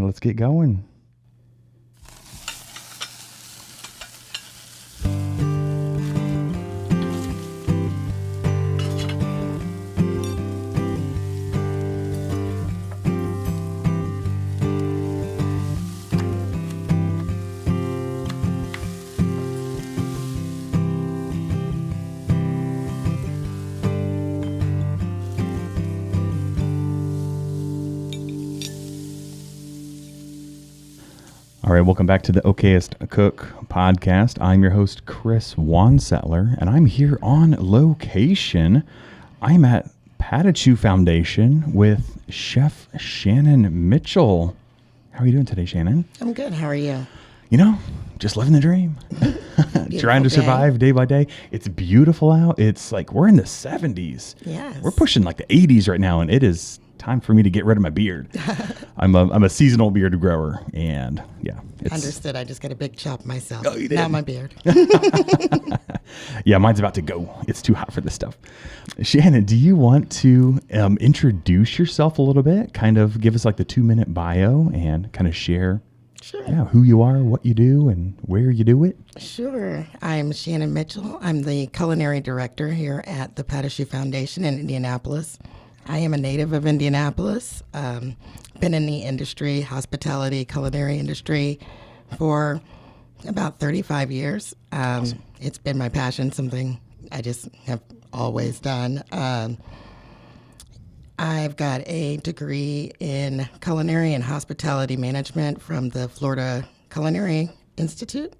let's get going. All right, welcome back to the Okayest Cook Podcast. I'm your host, Chris Whonsetler, and I'm here on location. I'm at Patachou Foundation with Chef Shannon Mitchell. How are you doing today, Shannon? I'm good. How are you? You know, just living the dream. Trying to survive day by day. It's beautiful out. It's like we're in the 70s. Yes. We're pushing like the 80s right now, and it is time for me to get rid of my beard. I'm a seasonal beard grower, and yeah. Understood. I just got a big chop myself. Oh, you did? Not my beard. Yeah, mine's about to go. It's too hot for this stuff. Shannon, do you want to introduce yourself a little bit? Kind of give us like the 2-minute bio and kind of share who you are, what you do, and where you do it. Sure. I'm Shannon Mitchell. I'm the culinary director here at the Patachou Foundation in Indianapolis. I am a native of Indianapolis. Been in the industry, hospitality, culinary industry for about 35 years. Awesome. It's been my passion, something I just have always done. I've got a degree in culinary and hospitality management from the Florida Culinary Institute.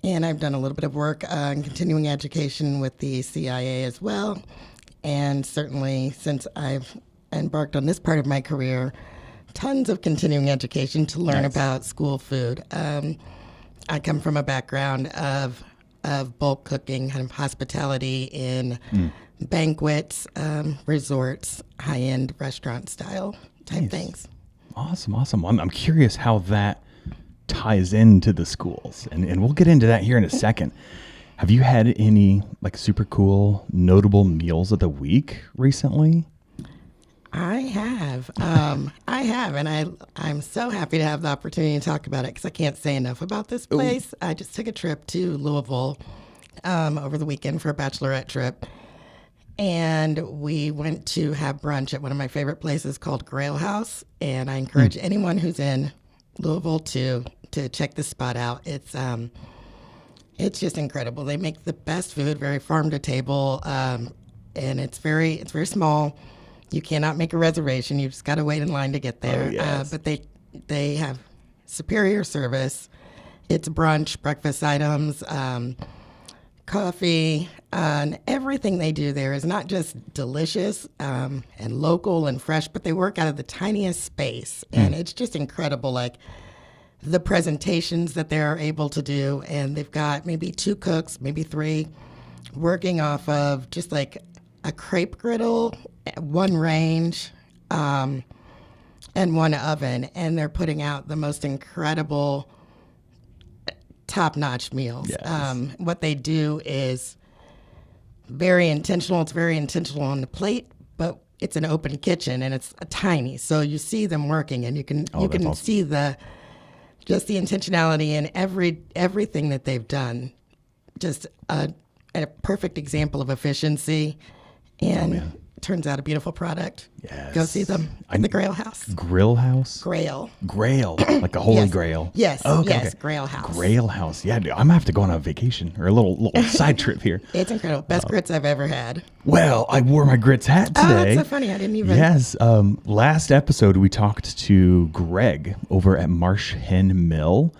And I've done a little bit of work in continuing education with the CIA as well. And certainly since I've embarked on this part of my career, tons of continuing education to learn about school food. I come from a background of bulk cooking, kind of hospitality in banquets, resorts, high-end restaurant style type things. Awesome. I'm curious how that ties into the schools, and we'll get into that here in a second. Have you had any like super cool, notable meals of the week recently? I have, and I'm so happy to have the opportunity to talk about it because I can't say enough about this place. I just took a trip to Louisville over the weekend for a bachelorette trip, and we went to have brunch at one of my favorite places called Grail House, and I encourage anyone who's in Louisville to check this spot out. It's just incredible. They make the best food, very farm to table, and it's very small. You cannot make a reservation. You just got to wait in line to get there. But they have superior service. It's brunch, breakfast items, coffee, and everything they do there is not just delicious and local and fresh, but they work out of the tiniest space, and it's just incredible. Like the presentations that they're able to do, and they've got maybe 2 cooks, maybe 3, working off of just like a crepe griddle, 1 range, and 1 oven, and they're putting out the most incredible, top-notch meals. Yes. What they do is very intentional. It's very intentional on the plate, but it's an open kitchen, and it's tiny, so you see them working, and you can awesome. see the intentionality in everything that they've done. Just a perfect example of efficiency, and it turns out a beautiful product. Yes. Go see them at the Grail House. Grill House? Grail, like a holy grail. Yes, Okay. Grail House. Grail House. Yeah, dude, I'm going to have to go on a vacation or a little side trip here. It's incredible. Best grits I've ever had. Well, I wore my grits hat today. Oh, that's so funny. I didn't even. Yes. Last episode, we talked to Greg over at Marsh Hen Mill,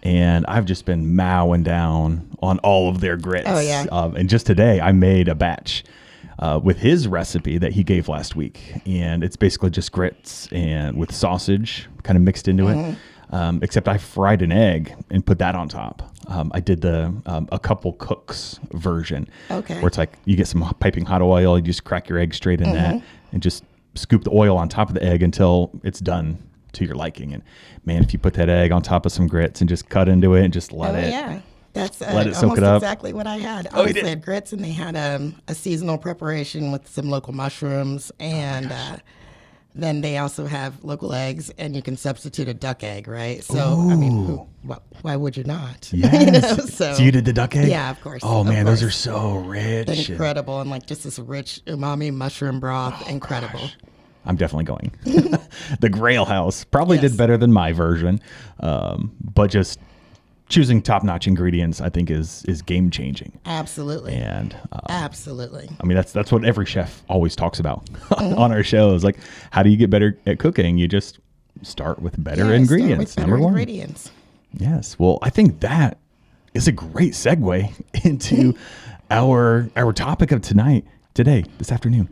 and I've just been mowing down on all of their grits. Oh, yeah. And just today, I made a batch with his recipe that he gave last week, and it's basically just grits and with sausage kind of mixed into it. Except I fried an egg and put that on top. I did the a couple cooks version, where it's like you get some piping hot oil, you just crack your egg straight in that, and just scoop the oil on top of the egg until it's done to your liking. And man, if you put that egg on top of some grits and just cut into it and just let it. That's let it soak almost it up. Exactly what I had. Oh, They had grits, and they had a seasonal preparation with some local mushrooms, and then they also have local eggs, and you can substitute a duck egg, right? So, I mean, why would you not? Yes. So you did the duck egg? Yeah, of course. Oh, man, those are so rich. Incredible. And like just this rich umami mushroom broth. Incredible. Gosh. I'm definitely going. The Grail House probably did better than my version, but just choosing top-notch ingredients, I think, is game changing. Absolutely. And absolutely. I mean, that's what every chef always talks about on our shows. Like, how do you get better at cooking? You just start with better ingredients. Start with better ingredients. Yes. Well, I think that is a great segue into our topic of this afternoon,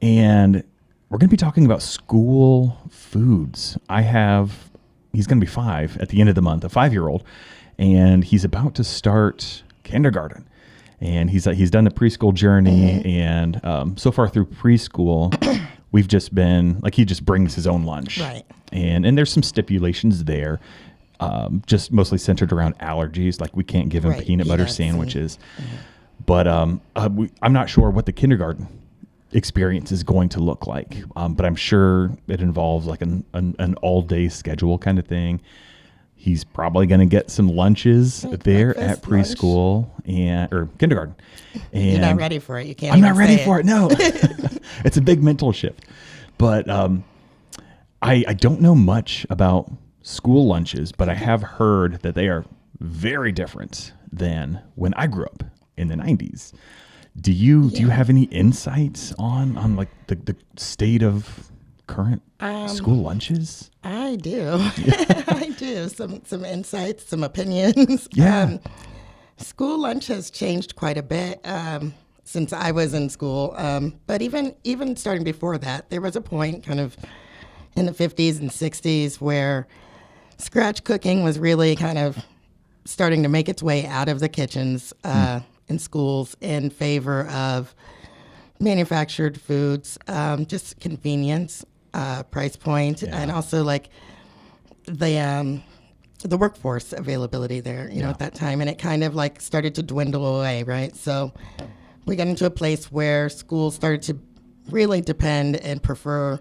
and we're going to be talking about school foods. He's going to be 5 at the end of the month, a 5-year-old. And he's about to start kindergarten, and he's done the preschool journey. And so far through preschool, we've just been like, he just brings his own lunch, right? And there's some stipulations there, just mostly centered around allergies. Like, we can't give him peanut butter sandwiches, but I'm not sure what the kindergarten experience is going to look like. But I'm sure it involves like an all day schedule kind of thing. He's probably going to get some lunches there at preschool or kindergarten. And you're not ready for it. You can't. I'm not ready for it. No, it's a big mental shift. But I don't know much about school lunches, but I have heard that they are very different than when I grew up in the 90s. Do you have any insights on like the state of current school lunches? I do. I do. Some insights, some opinions. Yeah. School lunch has changed quite a bit since I was in school. But even starting before that, there was a point kind of in the 50s and 60s where scratch cooking was really kind of starting to make its way out of the kitchens in schools in favor of manufactured foods, just convenience, price point, and also like the workforce availability there, you know, at that time. And it kind of like started to dwindle away, right? So we got into a place where schools started to really depend and prefer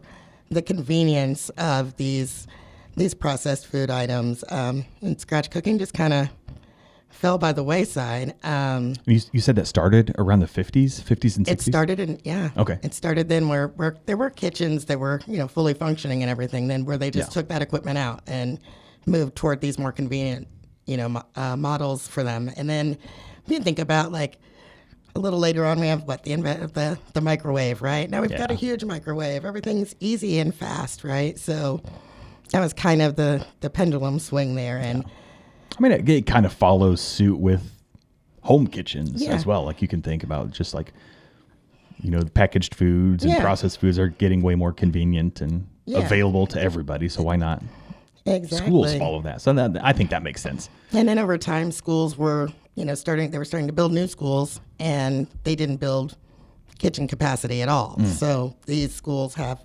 the convenience of these processed food items. And scratch cooking just kind of fell by the wayside. You said that started around the 50s and 60s? It started It started then where there were kitchens that were, you know, fully functioning and everything, then where they just took that equipment out and moved toward these more convenient, you know, models for them. And then if you think about like a little later on, we have the invent of the microwave, right? Now we've got a huge microwave. Everything's easy and fast, right? So that was kind of the pendulum swing there. And I mean, it kind of follows suit with home kitchens as well. Like, you can think about just like, you know, the packaged foods and processed foods are getting way more convenient and available to everybody. So why not schools follow that? So I think that makes sense. And then over time, schools were, you know, starting to build new schools, and they didn't build kitchen capacity at all. So these schools have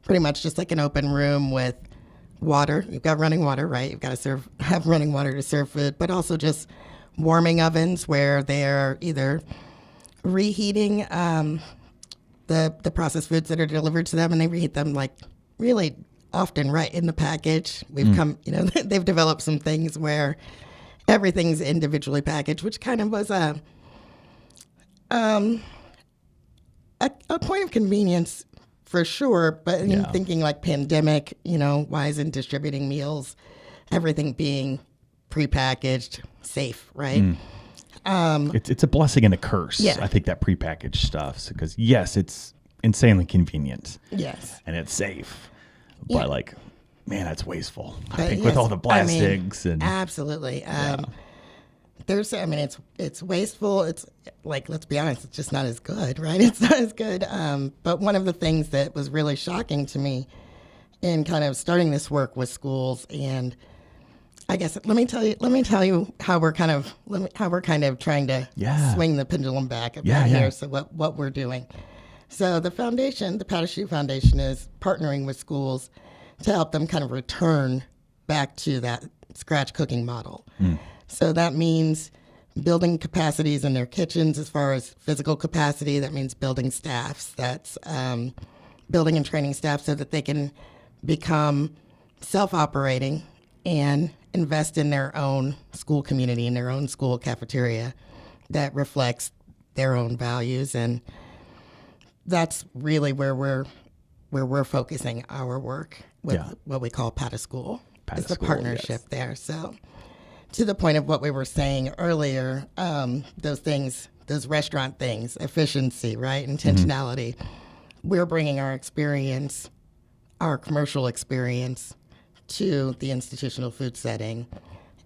pretty much just like an open room with water. You've got running water, right? You've got to have running water to serve food, but also just warming ovens where they're either reheating the processed foods that are delivered to them, and they reheat them like really often right in the package. We've come, you know, they've developed some things where everything's individually packaged, which kind of was a point of convenience for sure, but in thinking like pandemic, you know, why isn't distributing meals, everything being prepackaged, safe, right? It's a blessing and a curse. I think that prepackaged stuff, because yes, it's insanely convenient. Yes, and it's safe, but like, man, that's wasteful. I think with all the plastics and absolutely. It's wasteful. It's like, let's be honest, it's just not as good, right? It's not as good. But one of the things that was really shocking to me in kind of starting this work with schools, and I guess let me tell you how we're kind of trying to swing the pendulum back a bit here. So what we're doing. So the foundation, the Patachou Foundation, is partnering with schools to help them kind of return back to that scratch cooking model. So that means building capacities in their kitchens as far as physical capacity. That means building staffs. That's building and training staff so that they can become self-operating and invest in their own school community, in their own school cafeteria that reflects their own values. And that's really where we're focusing our work with what we call PataSchool. It's the partnership there. So to the point of what we were saying earlier, those restaurant things, efficiency, right? Intentionality. We're bringing our experience, our commercial experience, to the institutional food setting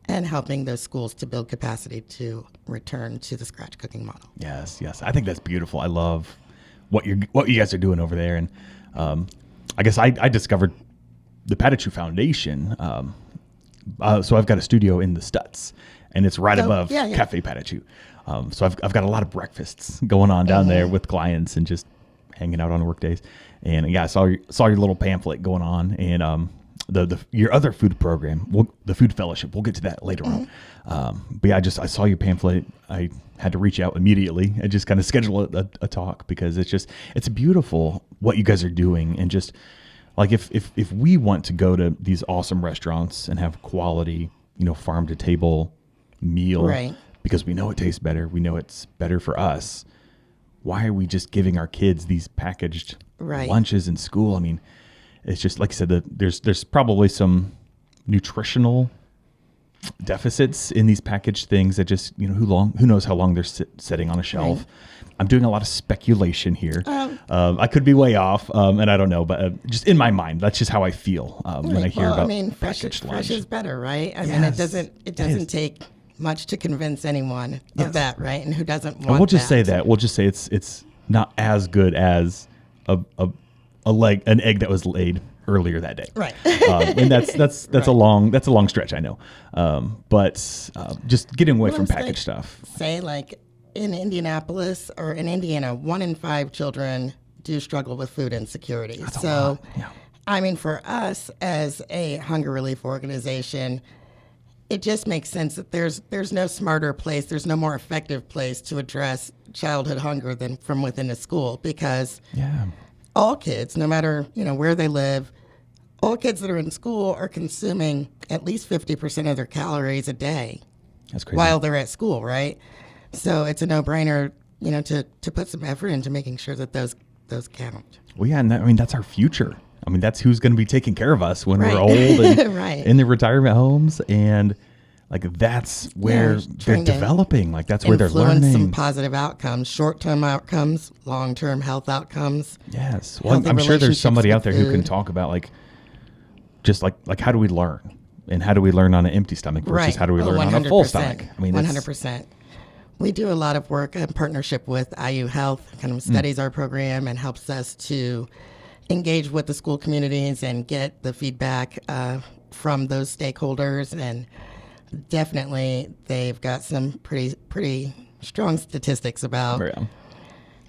and helping those schools to build capacity to return to the scratch cooking model. Yes. I think that's beautiful. I love what you guys are doing over there. And I guess I discovered the Patachou Foundation. So I've got a studio in the Stutz, and it's right above Cafe Patachou. So I've got a lot of breakfasts going on down there with clients and just hanging out on work days. And I saw your little pamphlet going on, and your other food program, the Food Fellowship. We'll get to that later on. But I saw your pamphlet. I had to reach out immediately and just kind of schedule a talk, because it's beautiful what you guys are doing. And just like, if we want to go to these awesome restaurants and have quality, farm to table meal, right, because we know it tastes better, we know it's better for us, why are we just giving our kids these packaged lunches in school? I mean, it's just like you said, there's probably some nutritional deficits in these packaged things that just, who knows how long they're sitting on a shelf. Right. I'm doing a lot of speculation here. I could be way off, and I don't know, but just in my mind, that's just how I feel when I hear about packaged lunch. Fresh is better, right? I mean, it doesn't take much to convince anyone of that, right? And who doesn't want that? We'll just say that. We'll just say it's not as good as an egg that was laid earlier that day, right? And that's right. a long stretch, I know. But just getting away from packaged stuff. Say, like, in Indianapolis or in Indiana, 1 in 5 children do struggle with food insecurity. That's a lot. Yeah. I mean, for us as a hunger relief organization, it just makes sense that there's no smarter place, there's no more effective place to address childhood hunger than from within a school, because all kids, no matter where they live, all kids that are in school are consuming at least 50% of their calories a day. That's crazy. While they're at school, right? So it's a no-brainer, to put some effort into making sure that those count. Well, yeah, and that's our future. I mean, that's who's going to be taking care of us when we're old and right. in the retirement homes, and like that's where they're developing. Like that's where they're learning. Influence some positive outcomes, short-term outcomes, long-term health outcomes. Yes, well, I'm sure there's somebody out there who can talk about just how do we learn, and how do we learn on an empty stomach versus how do we learn on a full stomach? I mean, 100%. We do a lot of work in partnership with IU Health, kind of studies our program and helps us to engage with the school communities and get the feedback from those stakeholders. And definitely they've got some pretty strong statistics about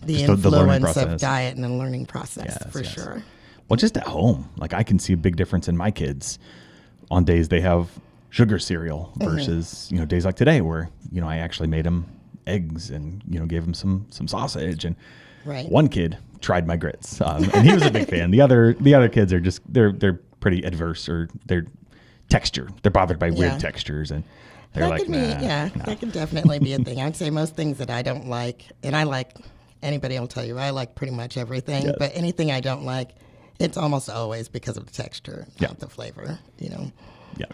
the influence of diet and the learning process, sure. Well, just at home, like I can see a big difference in my kids on days they have sugar cereal versus, days like today where, I actually made them eggs and, gave them some sausage. And one kid tried my grits and he was a big fan. The other kids are just, they're pretty adverse, or their texture. They're bothered by weird textures, and they're that can definitely be a thing. I'd say most things that I don't like, and anybody will tell you, I like pretty much everything, but anything I don't like, it's almost always because of the texture, not the flavor,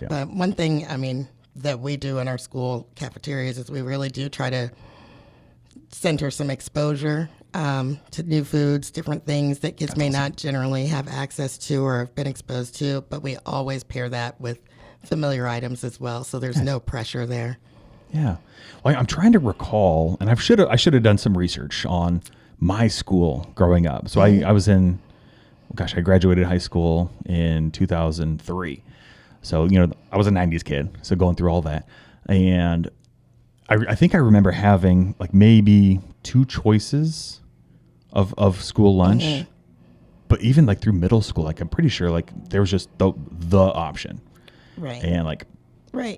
But one thing, that we do in our school cafeterias is we really do try to center some exposure to new foods, different things that kids may not generally have access to or have been exposed to, but we always pair that with familiar items as well, so there's no pressure there. Yeah. Well, I'm trying to recall, and I should have done some research on my school growing up. So I was in, I graduated high school in 2003. So, I was a 90s kid, so going through all that. And I think I remember having maybe 2 choices of school lunch. But even through middle school, I'm pretty sure there was just the option. Right. And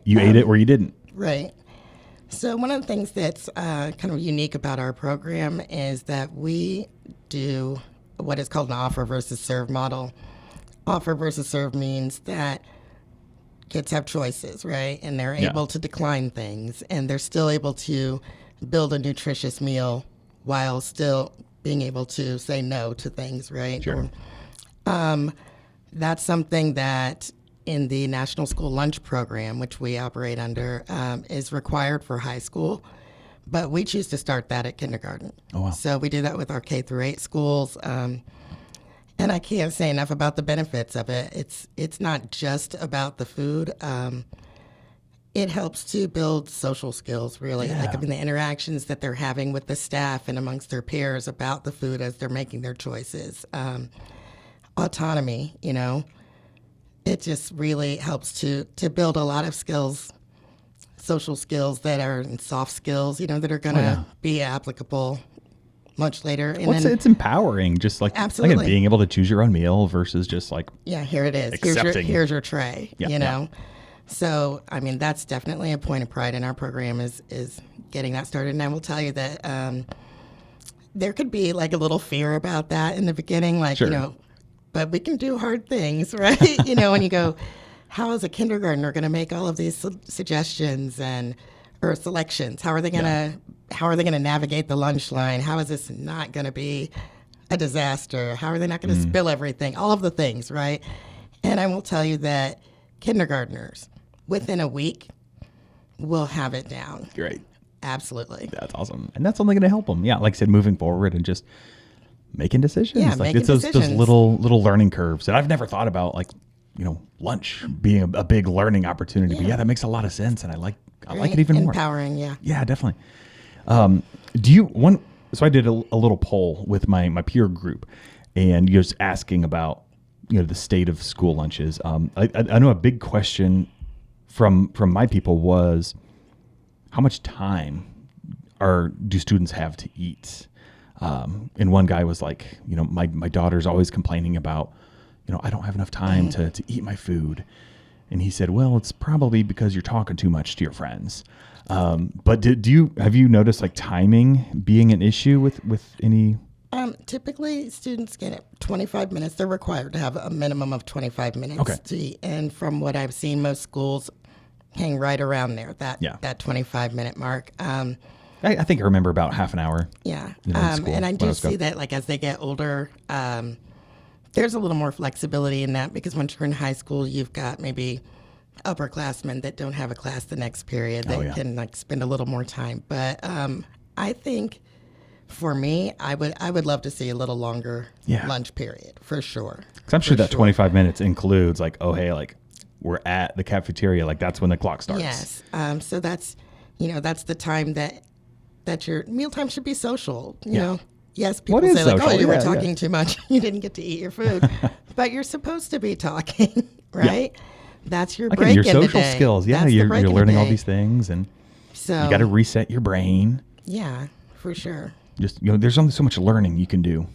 you ate it or you didn't. Right. So one of the things that's kind of unique about our program is that we do what is called an offer versus serve model. Offer versus serve means that kids have choices, right? And they're able to decline things, and they're still able to build a nutritious meal while still being able to say no to things, right? Sure. That's something that in the National School Lunch Program, which we operate under, is required for high school, but we choose to start that at kindergarten. Oh, wow. So we do that with our K-8 schools. And I can't say enough about the benefits of it. It's not just about the food. It helps to build social skills, really. Yeah. Like, I mean, the interactions that they're having with the staff and amongst their peers about the food as they're making their choices. Autonomy, it just really helps to build a lot of skills, social skills that are soft skills, that are going to be applicable much later. And It's empowering, just like absolutely. Again, being able to choose your own meal versus just like here it is. Accepting. Here's your tray. Yeah. So I mean, that's definitely a point of pride in our program is getting that started. And I will tell you that there could be like a little fear about that in the beginning, like Sure. but we can do hard things, right? When you go, how is a kindergartner going to make all of these suggestions or selections? How are they going to navigate the lunch line? How is this not going to be a disaster? How are they not going to spill everything? All of the things, right? And I will tell you that kindergartners, within a week, will have it down. great. Absolutely. That's awesome. And that's only going to help them. Yeah. Like I said, moving forward and just making decisions. Yeah, like making it's those decisions. little learning curves that I've never thought about, like, lunch being a big learning opportunity. But yeah, that makes a lot of sense. And I like it even more. Empowering, yeah. Yeah, definitely. So I did a little poll with my peer group, and you're just asking about, the state of school lunches. I know a big question from my people was, how much time do students have to eat? And one guy was like, my daughter's always complaining about, I don't have enough time to eat my food. And he said, well, it's probably because you're talking too much to your friends. But have you noticed like timing being an issue with any? Typically, students get 25 minutes. They're required to have a minimum of 25 minutes to eat. And from what I've seen, most schools hang right around there, that 25-minute mark. I think I remember about half an hour. Yeah. In school and I when do was see go- that, like, as they get older, there's a little more flexibility in that, because once you're in high school, you've got maybe upperclassmen that don't have a class the next period that can like spend a little more time. But I think for me, I would love to see a little longer lunch period for sure. Because I'm sure that 25 minutes includes like, oh, hey, like we're at the cafeteria, like that's when the clock starts. Yes. So that's the time that your mealtime should be social. You know. Yes, people What is say like, social? oh, you were Yeah, talking too much. You didn't get to eat your food. But you're supposed to be talking, right? Yeah. That's your break your in the social day. skills. Yeah, That's you're the break in the learning all day. these things, and So you got to reset your brain. Yeah, for sure. Just there's only so much learning you can do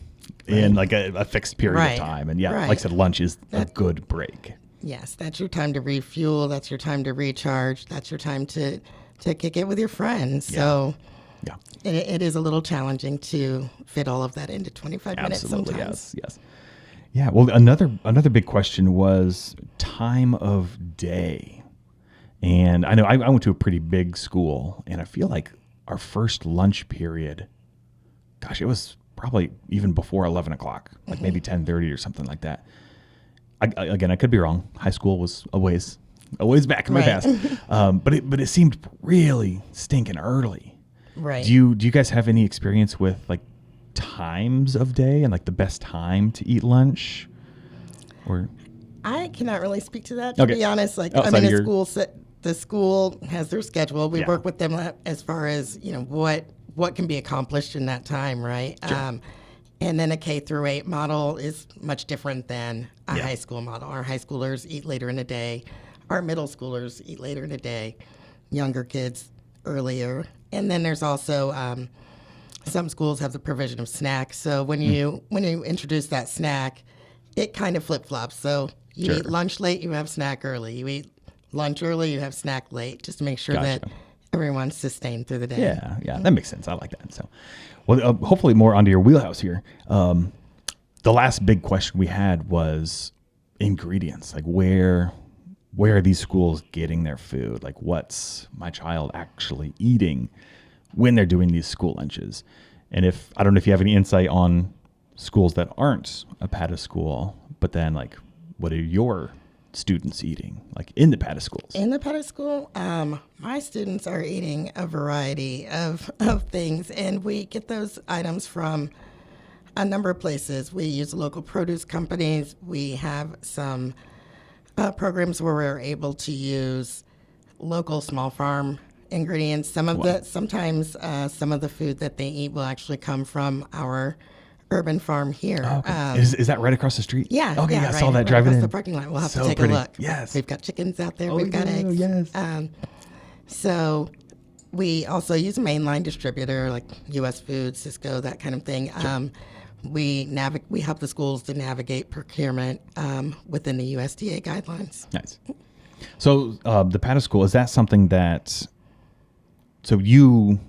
in like a fixed period of time. And like I said, lunch is a good break. Yes, that's your time to refuel. That's your time to recharge. That's your time to kick it with your friends. So it is a little challenging to fit all of that into 25 minutes sometimes. Yes. Yeah. Well, another big question was time of day. And I know I went to a pretty big school, and I feel like our first lunch period, gosh, it was probably even before 11 o'clock, like maybe 10:30 or something like that. Again, I could be wrong. High school was a ways back in my past. But it seemed really stinking early. Right. Do you guys have any experience with like times of day and like the best time to eat lunch? Or I cannot really speak to that, to be honest. Like, I mean, the school has their schedule. We work with them as far as, what can be accomplished in that time, right? Sure. And then a K-8 model is much different than a high school model. Our high schoolers eat later in the day. Our middle schoolers eat later in the day. Younger kids earlier. And then there's also some schools have the provision of snacks. So when you introduce that snack, it kind of flip-flops. So you eat lunch late, you have snack early. You eat lunch early, you have snack late, just to make sure that everyone's sustained through the day. Yeah, that makes sense. I like that. So, well, hopefully more onto your wheelhouse here. the last big question we had was ingredients. Like where are these schools getting their food? Like what's my child actually eating when they're doing these school lunches? And I don't know if you have any insight on schools that aren't a PataSchool, but then like, what are your students eating, like in the PataSchools? In the PataSchool, my students are eating a variety of things, and we get those items from a number of places. We use local produce companies. We have some programs where we're able to use local small farm ingredients. Sometimes some of the food that they eat will actually come from our urban farm here. Oh, okay. Is that right across the street? Yeah. Okay, yeah, I right, saw that right driving in. the parking lot. We'll have So to take pretty. a look. Yes. We've got chickens out there. Oh, We've got eggs. Yes. So we also use a mainline distributor like U.S. Foods, Cisco, that kind of thing. Sure. We help the schools to navigate procurement within the USDA guidelines. Nice. So the PataSchool, is that something that, so you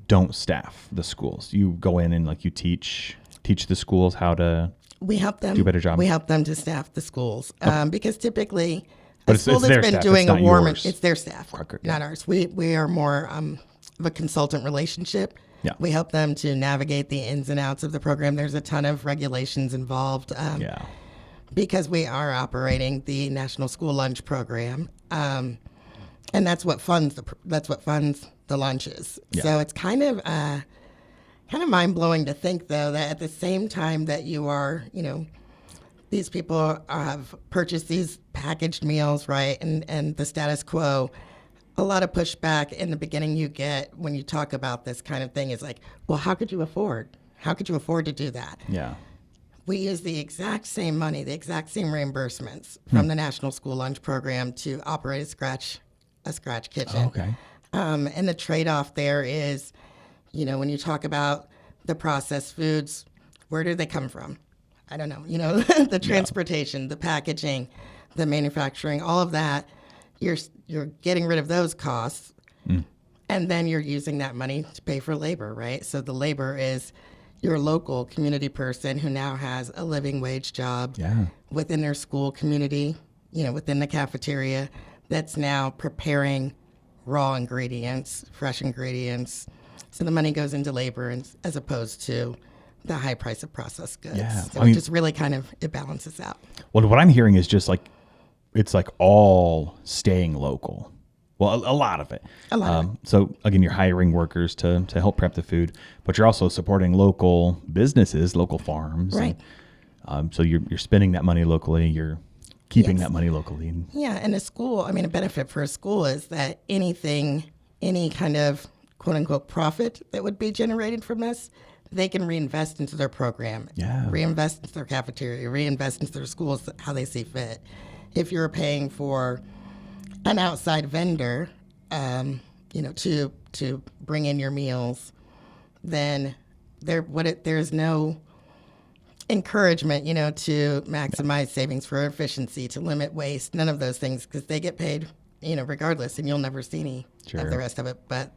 don't staff the schools? You go in and like you teach the schools how to we help them do a better job? We help them to staff the schools because typically But a school it's that's their been staff, doing it's a not warm, yours. it's their staff, Okay, not ours. We are more of a consultant relationship. Yeah. We help them to navigate the ins and outs of the program. There's a ton of regulations involved because we are operating the National School Lunch Program, and that's what funds the lunches. Yeah. So it's kind of mind blowing to think though that at the same time that you are, these people have purchased these packaged meals, right, and the status quo. A lot of pushback in the beginning you get when you talk about this kind of thing is like, well, how could you afford? How could you afford to do that? Yeah. We use the exact same money, the exact same reimbursements from the National School Lunch Program to operate a scratch kitchen. Oh, okay. And the trade-off there is, when you talk about the processed foods, where do they come from? I don't know. The transportation, the packaging, the manufacturing, all of that. You're getting rid of those costs, and then you're using that money to pay for labor, right? So the labor is your local community person who now has a living wage job within their school community, within the cafeteria, that's now preparing raw ingredients, fresh ingredients. So the money goes into labor as opposed to the high price of processed goods. Yeah. So it just really it balances out. Well, what I'm hearing is just like, it's like all staying local. Well, a lot of it. A lot of it. So again, you're hiring workers to help prep the food, but you're also supporting local businesses, local farms. Right. And, so you're spending that money locally. You're keeping that money locally. Yeah, and a benefit for a school is that any kind of quote unquote profit that would be generated from this, they can reinvest into their program. Yeah. Reinvest into their cafeteria, reinvest into their schools how they see fit. If you're paying for an outside vendor, to bring in your meals, then there's no encouragement, to maximize savings for efficiency, to limit waste, none of those things, because they get paid, regardless, and you'll never see any of the rest of it. But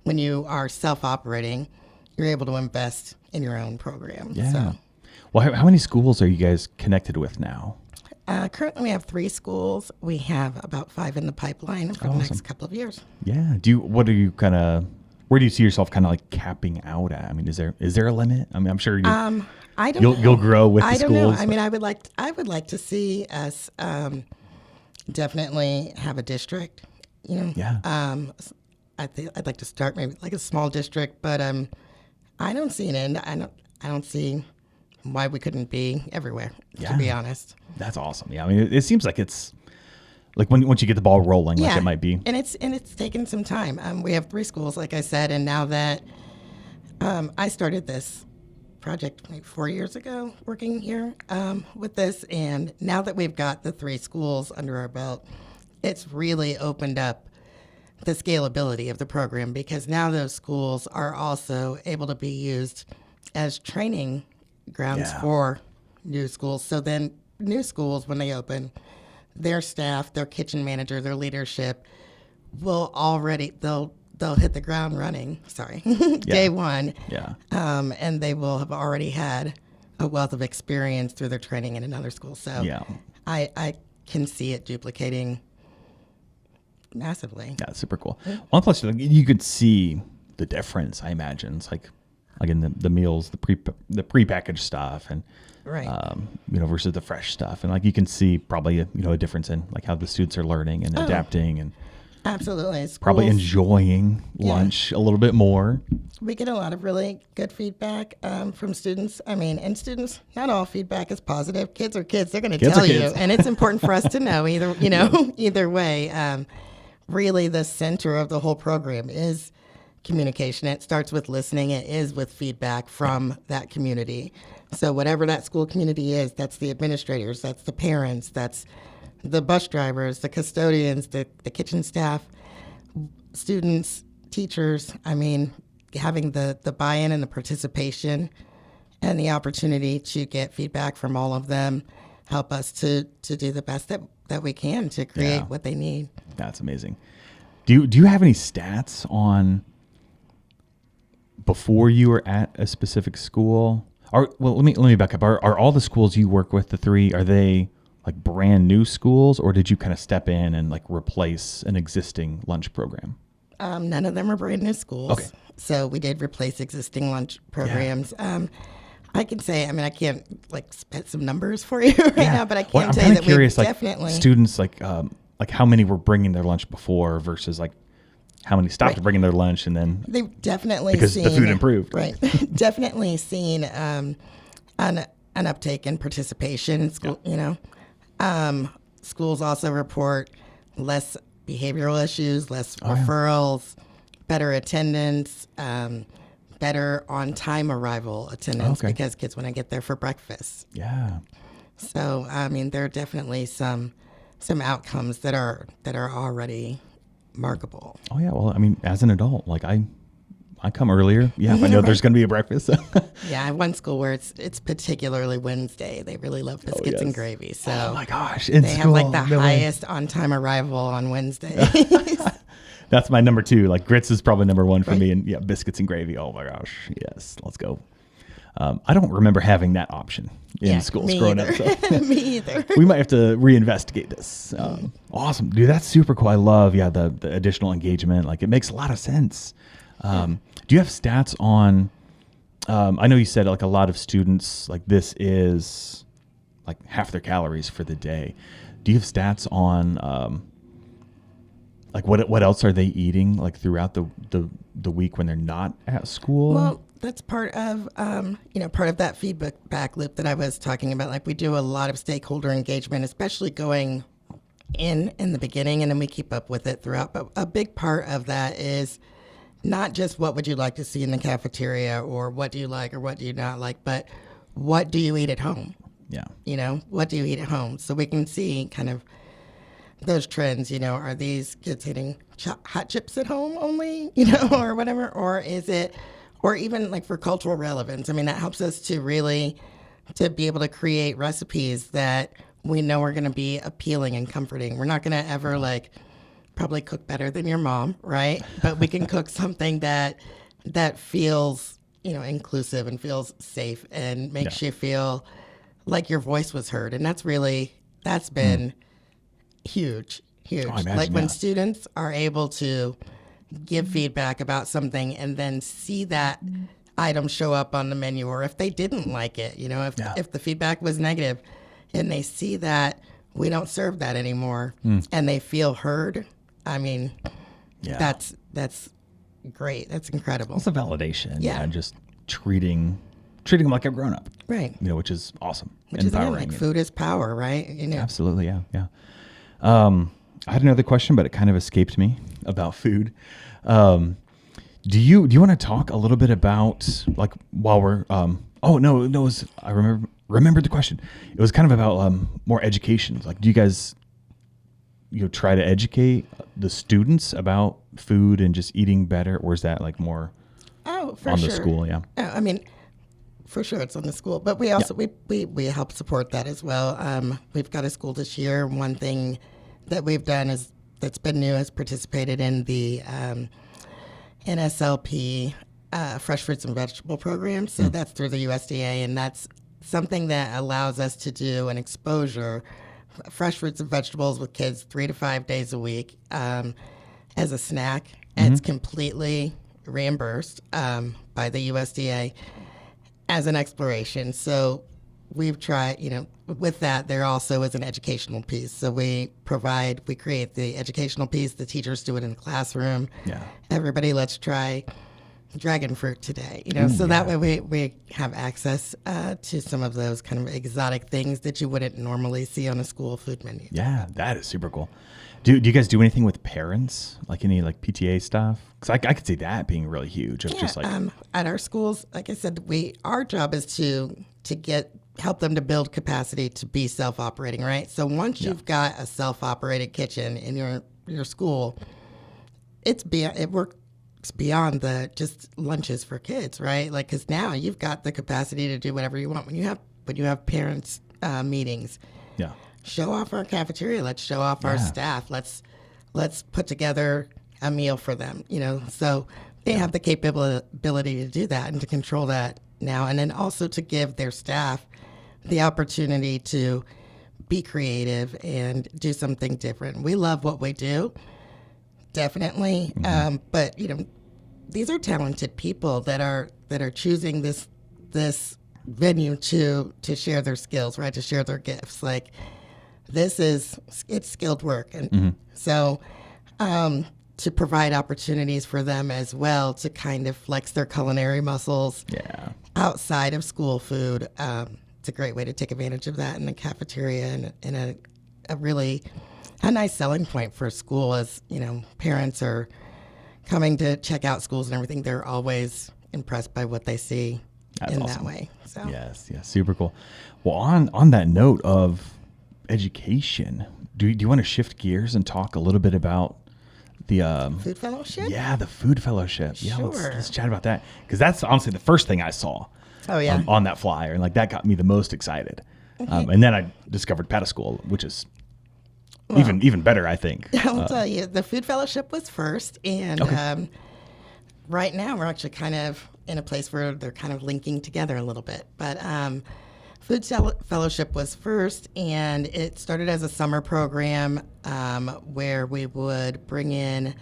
when you are self-operating, you're able to invest in your own program. Yeah. So. Well, how many schools are you guys connected with now? Currently, we have 3 schools. We have about 5 in the pipeline for the next couple of years. Yeah. Where do you see yourself kind of like capping out at? I mean, is there a limit? I mean, I'm sure you'll grow with the schools. I don't know. I mean, I would like to see us definitely have a district. Yeah. I'd like to start maybe like a small district, but I don't see an end. I don't see why we couldn't be everywhere, to be honest. That's awesome. Yeah, I mean, it seems like it's like once you get the ball rolling, like it might be. And it's taken some time. We have 3 schools, like I said, and now that I started this project like 4 years ago, working here with this, and now that we've got the 3 schools under our belt, it's really opened up the scalability of the program, because now those schools are also able to be used as training grounds for new schools. So then new schools, when they open, their staff, their kitchen manager, their leadership will they'll hit the ground running, day one. Yeah. And they will have already had a wealth of experience through their training in another school. So Yeah. I can see it duplicating massively. Yeah, super cool. One plus, you could see the difference, I imagine. It's like in the meals, the prepackaged stuff, and Right. Versus the fresh stuff, and like you can see probably a difference in like how the students are learning and adapting, and Absolutely. probably Schools, enjoying lunch a little bit more. we get a lot of really good feedback from students. I mean, and students, not all feedback is positive. Kids are kids. They're going to tell you. And it's important for us to know either way. Really, the center of the whole program is communication. It starts with listening. It is with feedback from that community. So whatever that school community is, that's the administrators, that's the parents, that's the bus drivers, the custodians, the kitchen staff, students, teachers. I mean, having the buy-in and the participation and the opportunity to get feedback from all of them help us to do the best that we can to create what they need. That's amazing. Do you have any stats on before you were at a specific school? Let me back up. Are all the schools you work with, the three, are they like brand new schools, or did you kind of step in and like replace an existing lunch program? None of them are brand new schools. Okay. So we did replace existing lunch programs. I can say, I can't like spit some numbers for you now, but I can tell you that curious, we like, definitely students like how many were bringing their lunch before versus like how many stopped bringing their lunch, and then they've definitely because seen, the food improved. Right. Definitely seen an uptake in participation in school, schools also report less behavioral issues, less referrals, better attendance, better on-time arrival attendance because kids want to get there for breakfast. Yeah. So, there are definitely some outcomes that are already markable. Oh yeah. Well, as an adult, like I come earlier. Yeah, I know there's going to be a breakfast. Yeah, I have one school where it's particularly Wednesday. They really love biscuits and gravy. So oh my gosh, they have like the highest on-time arrival on Wednesday. That's my number 2. Like grits is probably number 1 for me, and biscuits and gravy. Oh my gosh, yes, let's go. I don't remember having that option in schools growing up. So. Me either. We might have to reinvestigate this. Awesome, dude. That's super cool. I love the additional engagement. Like it makes a lot of sense. Do you have stats on? I know you said like a lot of students like this is like half their calories for the day. Do you have stats on like what else are they eating like throughout the week when they're not at school? Well, that's part of part of that feedback loop that I was talking about. Like we do a lot of stakeholder engagement, especially going in the beginning, and then we keep up with it throughout. But a big part of that is not just what would you like to see in the cafeteria or what do you like or what do you not like, but what do you eat at home? Yeah. What do you eat at home? So we can see kind of those trends, are these kids eating hot chips at home only, or whatever, or is it, or even like for cultural relevance. That helps us to really, to be able to create recipes that we know are going to be appealing and comforting. We're not going to ever probably cook better than your mom, right? But we can cook something that feels, inclusive and feels safe and makes you feel like your voice was heard. And that's been huge. Oh, I imagine, like when students are able to give feedback about something and then see that item show up on the menu, or if they didn't like it, if the feedback was negative and they see that we don't serve that anymore and they feel heard. That's great. That's incredible. It's a validation. Yeah. Just treating them like a grown up. Right. Which is awesome. Which is again, like food is power, right? Absolutely. Yeah. I had another question, but it kind of escaped me about food. Do you want to talk a little bit about like while we're I remembered the question. It was kind of about more education. Like, do you guys try to educate the students about food and just eating better, or is that like more on the school? Yeah. For sure, it's on the school, but we also we help support that as well. We've got a school this year. One thing that we've done that's been new is participated in the NSLP fresh fruits and vegetable program. So that's through the USDA, and that's something that allows us to do an exposure, fresh fruits and vegetables with kids 3 to 5 days a week as a snack. And it's completely reimbursed by the USDA as an exploration. So we've tried, with that, there also is an educational piece. So we create the educational piece. The teachers do it in the classroom. Yeah. Everybody, let's try dragon fruit today. Ooh, so yeah. that way we have access to some of those kind of exotic things that you wouldn't normally see on a school food menu. Yeah, that is super cool. Do you guys do anything with parents, like any like PTA stuff? Because I could see that being really huge. Of just like at our schools, like I said, our job is to help them to build capacity to be self-operating, right? So once you've got a self-operated kitchen in your school, it works beyond the just lunches for kids, right? Like, because now you've got the capacity to do whatever you want. When you have parents meetings, yeah. Show off our cafeteria. Let's show off our staff. Let's put together a meal for them. So they have the capability to do that and to control that now, and then also to give their staff the opportunity to be creative and do something different. We love what we do, definitely, but these are talented people that are choosing this venue to share their skills, right? To share their gifts, like. It's skilled work. And so to provide opportunities for them as well to kind of flex their culinary muscles outside of school food. It's a great way to take advantage of that in the cafeteria and a really nice selling point for a school as, parents are coming to check out schools and everything. They're always impressed by what they see that way. So Yes, super cool. Well, on that note of education, do you want to shift gears and talk a little bit about the food fellowship? Yeah, the food fellowship. Yeah, sure. let's chat about that, because that's honestly the first thing I saw. Oh yeah, on that flyer, and like that got me the most excited. And then I discovered PataSchool, which is even better, I think. I'll tell you, the food fellowship was first, and right now we're actually kind of in a place where they're kind of linking together a little bit, but. Food Fellowship was first, and it started as a summer program where we would bring in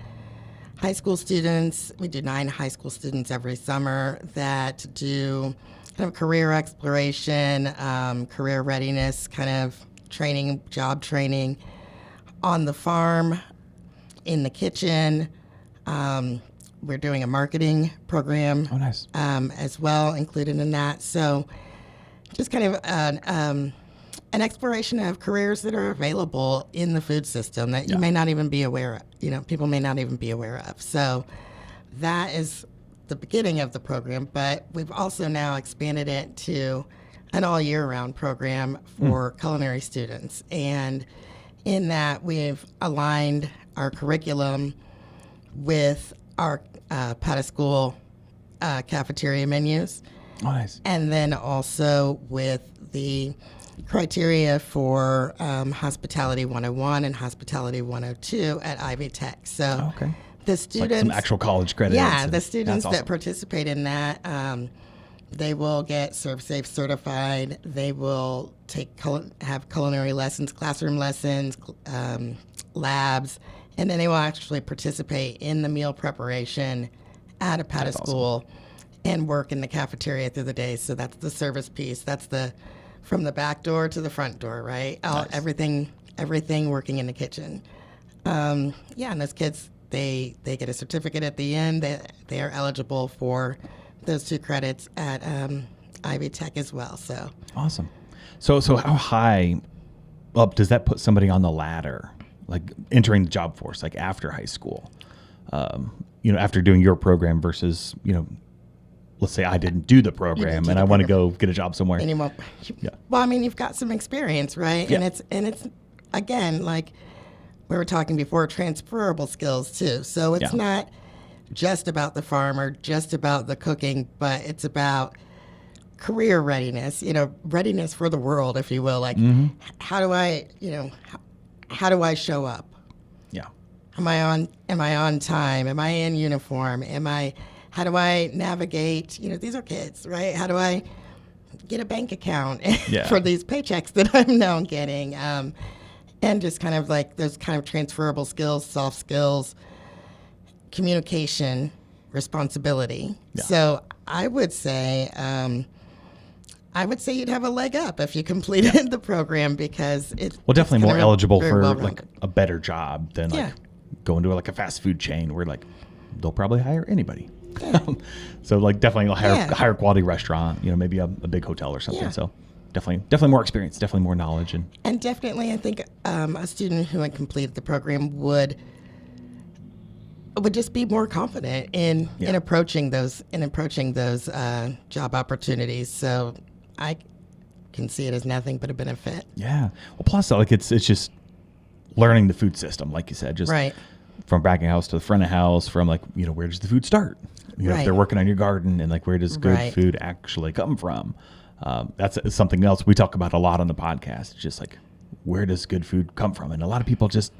high school students. We do 9 high school students every summer that do kind of career exploration, career readiness, kind of training, job training on the farm, in the kitchen. We're doing a marketing program as well included in that. So just kind of an exploration of careers that are available in the food system that you may not even be aware of. People may not even be aware of. So that is the beginning of the program, but we've also now expanded it to an all year round program for culinary students. And in that, we've aligned our curriculum with our PataSchool cafeteria menus. Oh, nice. And then also with the criteria for Hospitality 101 and Hospitality 102 at Ivy Tech. So the students... Like some actual college credits. Yeah, the students that participate in that, they will get ServSafe certified. They will have culinary lessons, classroom lessons, labs, and then they will actually participate in the meal preparation at a PataSchool and work in the cafeteria through the day. So that's the service piece. That's from the back door to the front door, right? Nice. Everything working in the kitchen. And those kids, they get a certificate at the end. They are eligible for those 2 credits at Ivy Tech as well. So awesome. So how high up does that put somebody on the ladder, like entering the job force, like after high school? After doing your program versus let's say I didn't do the program and I want to go get a job somewhere. Anymore. Well, I mean, you've got some experience, right? Yeah. And it's again, like we were talking before, transferable skills too. So it's not just about the farm or just about the cooking, but it's about career readiness, readiness for the world, if you will. Like, how do I show up? Yeah. Am I on time? Am I in uniform? How do I navigate? These are kids, right? How do I get a bank account Yeah. for these paychecks that I'm now getting. And just kind of like those kind of transferable skills, soft skills, communication, responsibility. Yeah. So I would say you'd have a leg up if you completed the program, because it's definitely more eligible for well-rounded. like a better job than like going to like a fast food chain where like they'll probably hire anybody. So like definitely a higher quality restaurant, maybe a big hotel or something. Yeah. So definitely more experience, definitely more knowledge, and definitely I think a student who had completed the program would just be more confident in approaching those job opportunities. So I can see it as nothing but a benefit. Yeah. Well, plus like it's just learning the food system, like you said, just Right. from back of house to the front of house, from like, where does the food start? If Right. they're working on your garden, and like, where does good Right. food actually come from? That's something else we talk about a lot on the podcast. Just like, where does good food come from? And a lot of people just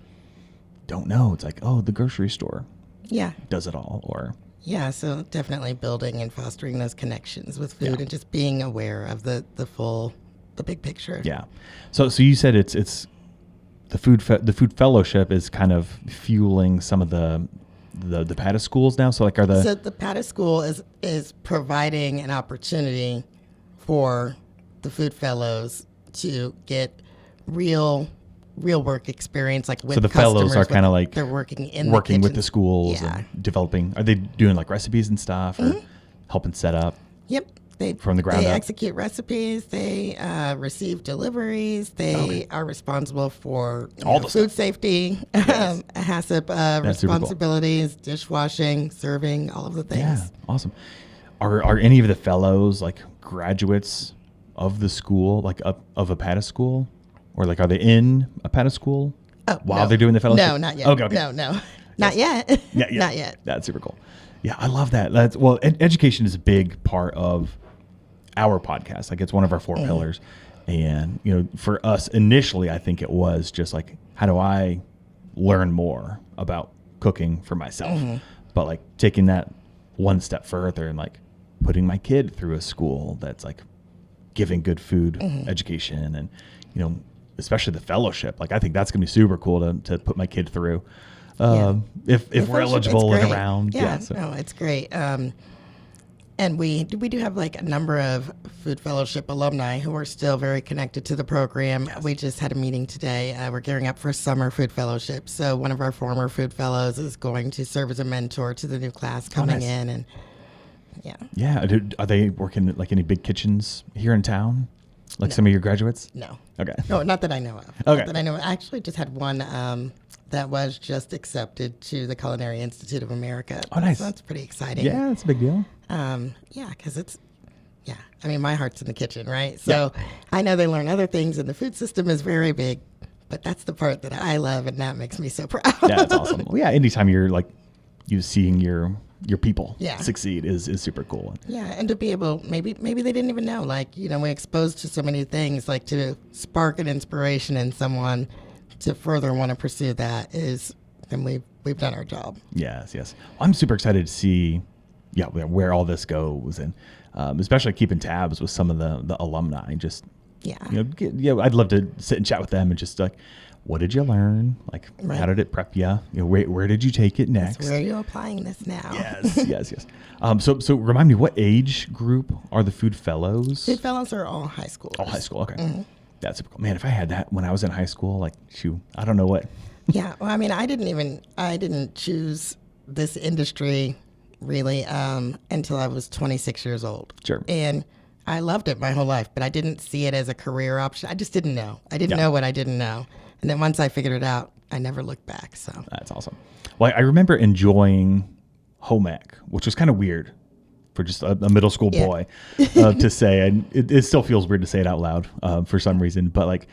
don't know. It's like, oh, the grocery store Yeah. does it all, or Yeah, so definitely building and fostering those connections with food and just being aware of the big picture. yeah. So you said it's the food fellowship is kind of fueling some of the PataSchools now. So like, are the So the PataSchool is providing an opportunity for the food fellows to get real work experience, like with so the fellows are kind of like they're working with the schools Yeah. and developing. Are they doing like recipes and stuff, or helping set up? Yep. From the ground they up? execute recipes. They receive deliveries. They are responsible for All the food safety, HACCP That's super cool. responsibilities, dishwashing, serving, all of the things. Yeah, awesome. Are any of the fellows like graduates of the school, like of a PataSchool, or like are they in a PataSchool while they're doing the fellowship? No, not yet. Okay. No, not yet. Yeah, Not yet. That's super cool. Yeah, I love that. Education is a big part of our podcast. Like, it's one of our 4 pillars. And, for us initially, I think it was just like, how do I learn more about cooking for myself? But like taking that one step further and like putting my kid through a school that's like giving good food education, and, especially the fellowship. Like, I think that's going to be super cool to put my kid through. If we're fellowship, eligible it's and great. around. No, it's great. And we do have like a number of food fellowship alumni who are still very connected to the program. Yes. We just had a meeting today. We're gearing up for summer food fellowship. So one of our former food fellows is going to serve as a mentor to the new class coming nice. in, and yeah. Yeah. Are they working at like any big kitchens here in town? Like some of your graduates? No. Okay. No, not that I know of. Okay. Not that I know of. I actually just had one that was just accepted to the Culinary Institute of America. Oh, nice. So that's pretty exciting. Yeah, that's a big deal. Because I mean, my heart's in the kitchen, right? So I know they learn other things, and the food system is very big, but that's the part that I love, and that makes me so proud. Yeah, that's awesome. Well, yeah, anytime you're like, you seeing your people succeed is super cool. Yeah, and to be able, maybe they didn't even know, like, we're exposed to so many things, like to spark an inspiration in someone to further want to pursue that then we've done our job. Yes. I'm super excited to see, where all this goes, and especially keeping tabs with some of the alumni. Just I'd love to sit and chat with them and just like, what did you learn? Like, how did it prep you? Where did you take it next? Where are you applying this now? Yes. So remind me, what age group are the food fellows? Food fellows are all high school. All high school. Okay. That's super cool. Man, if I had that when I was in high school, like, I don't know what. Yeah. Well, I mean, I didn't choose this industry really until I was 26 years old. Sure. And I loved it my whole life, but I didn't see it as a career option. I just didn't know. I didn't know what I didn't know. And then once I figured it out, I never looked back. So that's awesome. Well, I remember enjoying home ec, which was kind of weird for just a middle school boy to say. And it still feels weird to say it out loud for some reason. But like,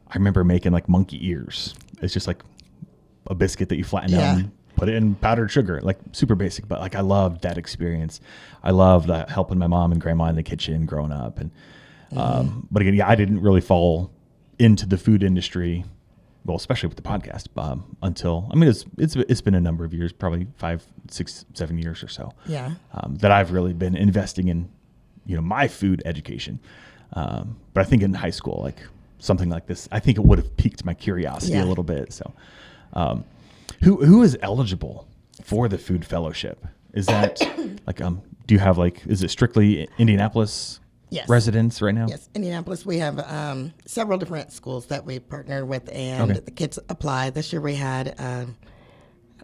I remember making like monkey ears. It's just like a biscuit that you flatten down, put it in powdered sugar, like super basic. But like, I loved that experience. I loved helping my mom and grandma in the kitchen growing up. And but again, I didn't really fall into the food industry, well, especially with the podcast, until, I mean, it's been a number of years, probably 5, 6, 7 years or so. Yeah. That I've really been investing in, my food education. But I think in high school, like something like this, I think it would have piqued my curiosity a little bit. So, who is eligible for the food fellowship? Is that like, do you have like, is it strictly Indianapolis residents right now? Yes, Indianapolis. We have several different schools that we partnered with, and the kids apply. This year we had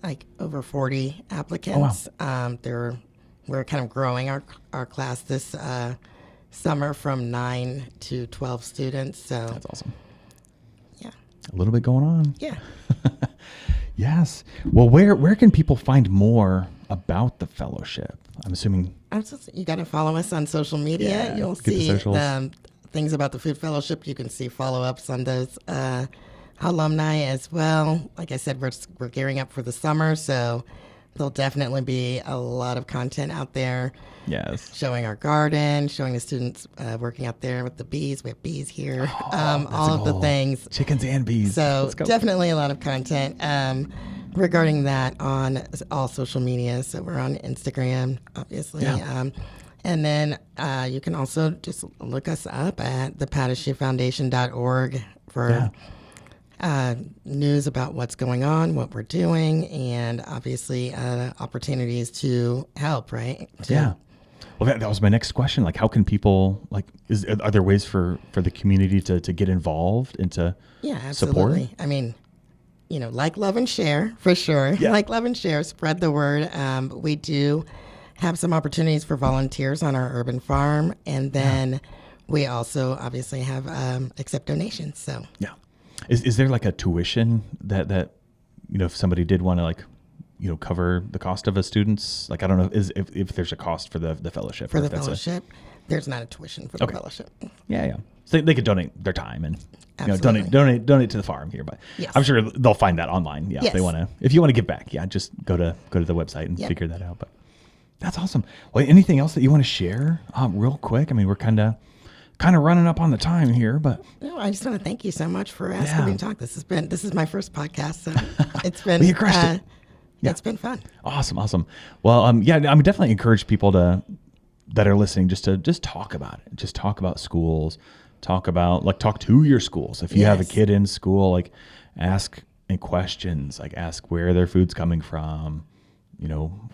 like over 40 applicants. Oh, wow. We're kind of growing our class this summer from 9 to 12 students. So that's awesome. Yeah, a little bit going on. Yeah. Yes. Well, where can people find more about the fellowship? I'm assuming you got to follow us on social media. Yeah, You'll see things about the food fellowship. You can see follow-ups on those alumni as well. Like I said, we're gearing up for the summer, so there'll definitely be a lot of content out there. Yes. Showing our garden, showing the students working out there with the bees. We have bees here. All of the things. Chickens and bees. So definitely a lot of content regarding that on all social media. So we're on Instagram, obviously. Yeah. And then you can also just look us up at the PataChouFoundation.org for news about what's going on, what we're doing, and obviously opportunities to help, right? Yeah. Well, that was my next question. Like, how can people, like, are there ways for the community to get involved and to absolutely. support? I mean, like, love, and share, for sure. Yeah. Like, love, and share, spread the word. We do have some opportunities for volunteers on our urban farm, and then we also obviously have accept donations. So yeah. Is there like a tuition that if somebody did want to, like, cover the cost of a student's, like, I don't know, if there's a cost for the fellowship. For the fellowship, there's not a tuition for the fellowship. Yeah. So they could donate their time and Absolutely. donate to the farm here, but I'm sure they'll find that online. Yeah, if you want to give back, just go to the website and figure that out. But that's awesome. Well, anything else that you want to share real quick? I mean, we're kind of running up on the time here, but no, I just want to thank you so much for asking me to talk. This is my first podcast, so it's been well, you crushed it. It's been fun. Awesome. Well, I would definitely encourage people that are listening just to talk about it. Just talk about schools. Talk to your schools. If you have a kid in school, like, ask any questions. Like, ask where their food's coming from.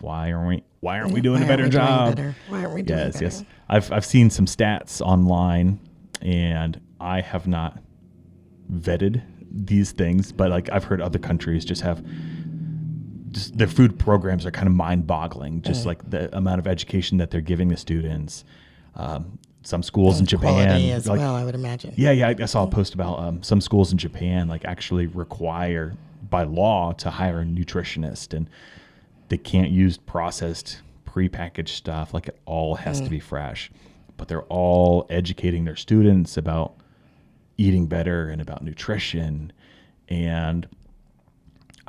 Why aren't we doing a better job? Why aren't we doing better? Yes. I've seen some stats online, and I have not vetted these things, but like, I've heard other countries just their food programs are kind of mind-boggling. Just like the amount of education that they're giving the students. Some schools in Japan, quality as well, I would imagine. Yeah. I saw a post about some schools in Japan, like, actually require by law to hire a nutritionist, and they can't use processed, prepackaged stuff. Like, it all has to be fresh. But they're all educating their students about eating better and about nutrition. And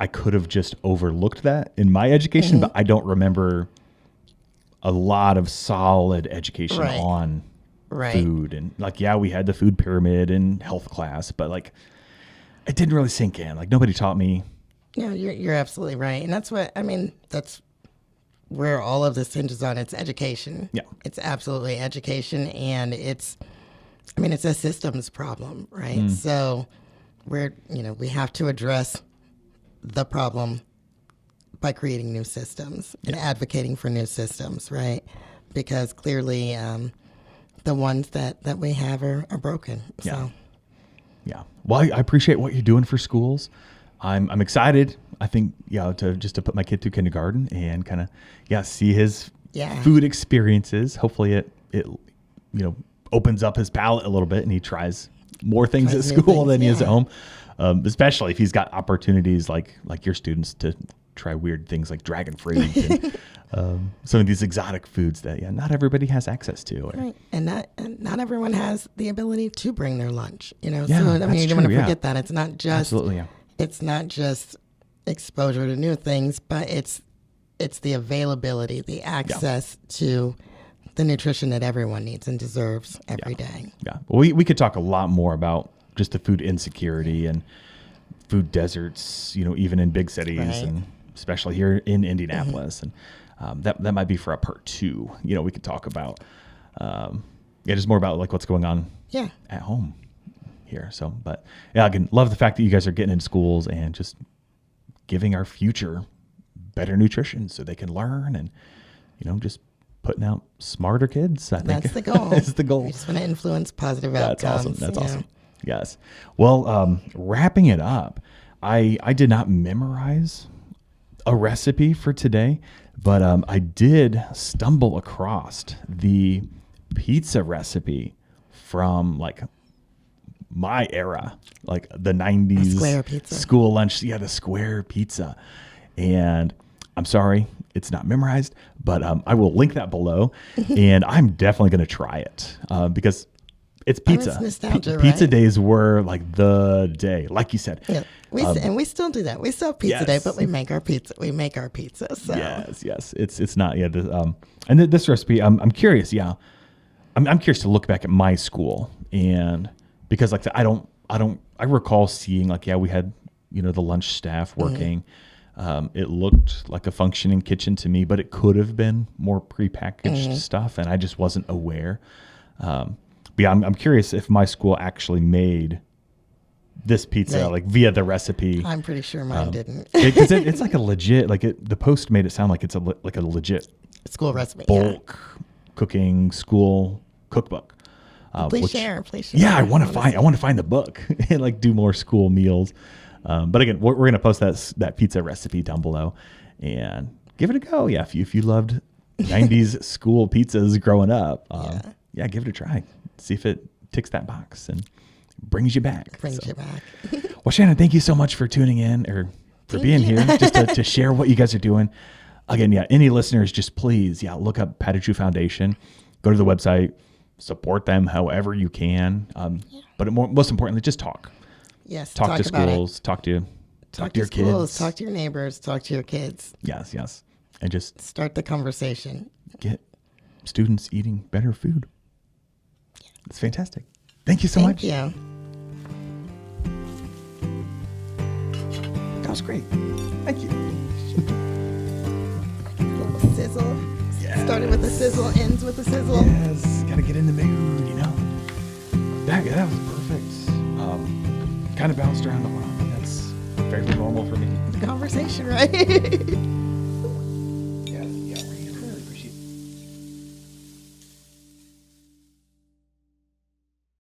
I could have just overlooked that in my education, but I don't remember a lot of solid education on food. And like, we had the food pyramid in health class, but like, it didn't really sink in. Like, nobody taught me. Yeah, you're absolutely right. And that's where all of this hinges on. It's education. Yeah. It's absolutely education. And it's a systems problem, right? So we have to address the problem by creating new systems and advocating for new systems, right? Because clearly the ones that we have are broken. So. Yeah. Well, I appreciate what you're doing for schools. I'm excited. I think to put my kid through kindergarten and kind of see his food experiences. Hopefully it opens up his palate a little bit and he tries more things at school than he is at home. Especially if he's got opportunities like your students to try weird things like dragon fruit and some of these exotic foods that not everybody has access to. Right, and not everyone has the ability to bring their lunch. So you don't want to forget that it's not just it's not just exposure to new things, but it's the availability, the access to the nutrition that everyone needs and deserves every day. Yeah, well, we could talk a lot more about just the food insecurity and food deserts, even in big cities and especially here in Indianapolis. And that might be for a part 2. We could talk about, just more about like what's going on Yeah. at home here. So, but yeah, again, love the fact that you guys are getting into schools and just giving our future better nutrition so they can learn and, just putting out smarter kids. I think That's the goal. That's the goal. We just want to influence positive That's outcomes. awesome. That's awesome. Yes. Well, wrapping it up, I did not memorize a recipe for today, but I did stumble across the pizza recipe from like my era, like the 90s square pizza. School lunch. Yeah, the square pizza. And I'm sorry, it's not memorized, but I will link that below. And I'm definitely going to try it because it's pizza. It's nostalgia, Pizza right? days were like the day, like you said. Yeah. And we still do that. We still have pizza day, but we make our pizza. We make our pizza. So Yes. It's not. Yeah. And this recipe, I'm curious. Yeah. I'm curious to look back at my school, and because like I recall seeing like, we had, the lunch staff working. It looked like a functioning kitchen to me, but it could have been more prepackaged stuff, and I just wasn't aware. But yeah, I'm curious if my school actually made this pizza like via the recipe. I'm pretty sure mine didn't. Because it's like a legit, the Post made it sound like it's a legit School recipe. bulk cooking school cookbook. Please share. Yeah, I want to find the book and like do more school meals. But again, we're going to post that pizza recipe down below and give it a go. Yeah, if you loved 90s school pizzas growing up, give it a try. See if it ticks that box and brings you back. Well, Shannon, thank you so much for tuning in or for being here just to share what you guys are doing. Again, any listeners, just please, look up Patachou Foundation, go to the website, support them however you can. But most importantly, just talk. Yes. Talk to schools, talk to your schools, kids. Talk to your neighbors, talk to your kids. Yes. And just start the conversation. Get students eating better food. It's fantastic. Thank you so much. Thank you. That was great. Thank you. Little sizzle. Yes. Started with the sizzle, ends with the sizzle. Yes. Got to get in the mood, That was perfect. Kind of bounced around a lot. That's fairly normal for me. The conversation, right?